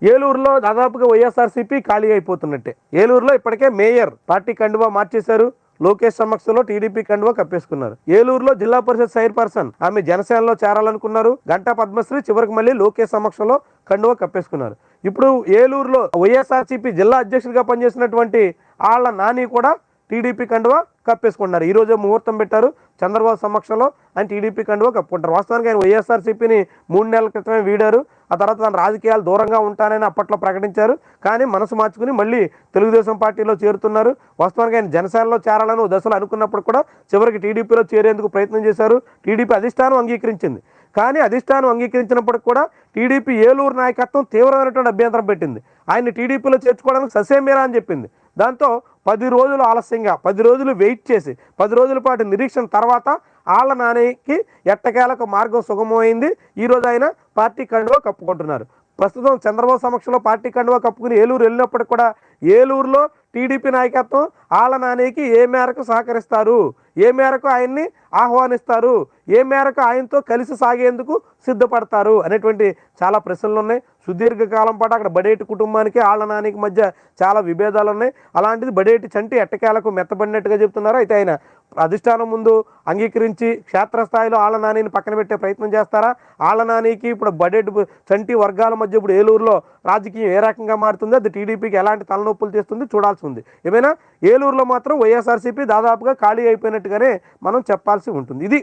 ఏలూరులో దాదాపుగా వైఎస్ఆర్సీపీ ఖాళీ అయిపోతున్నట్టే. ఏలూరులో ఇప్పటికే మేయర్ పార్టీ కండువా మార్చేశారు. లోకేష్ సమక్షంలో టీడీపీ కండువా కప్పేసుకున్నారు. ఏలూరులో జిల్లా పరిషత్ చైర్పర్సన్ ఆమె జనసేనలో చేరాలనుకున్నారు. గంటా పద్మశ్రీ చివరికి మళ్ళీ లోకేష్ సమక్షంలో కండువా కప్పేసుకున్నారు. ఇప్పుడు ఏలూరులో వైఎస్ఆర్సీపీ జిల్లా అధ్యక్షుడిగా పనిచేసినటువంటి ఆళ్ల నాని కూడా టీడీపీ కండువా కప్పేసుకుంటున్నారు. ఈ రోజే ముహూర్తం పెట్టారు. చంద్రబాబు సమక్షంలో ఆయన టీడీపీ కండువా కప్పుకుంటారు. వాస్తవానికి ఆయన వైఎస్ఆర్సీపీని 3 నెలల క్రితమే వీడారు. ఆ తర్వాత తన రాజకీయాలు దూరంగా ఉంటానని అప్పట్లో ప్రకటించారు. కానీ మనసు మార్చుకుని మళ్ళీ తెలుగుదేశం పార్టీలో చేరుతున్నారు. వాస్తవానికి ఆయన జనసేనలో చేరాలని దశలు అనుకున్నప్పుడు కూడా చివరికి టీడీపీలో చేరేందుకు ప్రయత్నం చేశారు. టీడీపీ అధిష్టానం అంగీకరించింది. కానీ అధిష్టానం అంగీకరించినప్పటికి కూడా టీడీపీ ఏలూరు నాయకత్వం తీవ్రమైనటువంటి అభ్యంతరం పెట్టింది. ఆయన్ని టీడీపీలో చేర్చుకోవడానికి ససేమేరా అని చెప్పింది. దాంతో 10 రోజులు ఆలస్యంగా 10 రోజులు వెయిట్ చేసి 10 రోజుల పాటు నిరీక్షణ తర్వాత ఆళ్ల నానికి ఎట్టకేలకు మార్గం సుగమమైంది. ఈరోజు ఆయన పార్టీ కండువా కప్పుకుంటున్నారు. ప్రస్తుతం చంద్రబాబు సమక్షంలో పార్టీ కండువా కప్పుకుని ఏలూరు వెళ్ళినప్పటికి కూడా ఏలూరులో టీడీపీ నాయకత్వం ఆళ్ల నానికి ఏ మేరకు సహకరిస్తారు, ఏ మేరకు ఆయన్ని ఆహ్వానిస్తారు, ఏ మేరకు ఆయనతో కలిసి సాగేందుకు సిద్ధపడతారు అనేటువంటి చాలా ప్రశ్నలు ఉన్నాయి. సుదీర్ఘకాలం పాటు అక్కడ బడేటి కుటుంబానికి ఆళ్ల నానికి మధ్య చాలా విభేదాలు ఉన్నాయి. అలాంటిది బడేటి చంటి ఎట్టకేలకు మెత్తబడినట్టుగా చెప్తున్నారు. అయితే ఆయన అధిష్టానం ముందు అంగీకరించి క్షేత్రస్థాయిలో ఆళ్ల నానిని పక్కన పెట్టే ప్రయత్నం చేస్తారా? ఆళ్ల నానికి ఇప్పుడు బడేటి చంటి వర్గాల మధ్య ఇప్పుడు ఏలూరులో రాజకీయం ఏ రకంగా మారుతుంది, అది టీడీపీకి ఎలాంటి తలనొప్పులు చేస్తుంది చూడాల్సి ఉంది. ఏమైనా ఏలూరులో మాత్రం వైఎస్ఆర్సీపీ దాదాపుగా ఖాళీ అయిపోయినట్టుగానే మనం చెప్పాల్సి ఉంటుంది. ఇది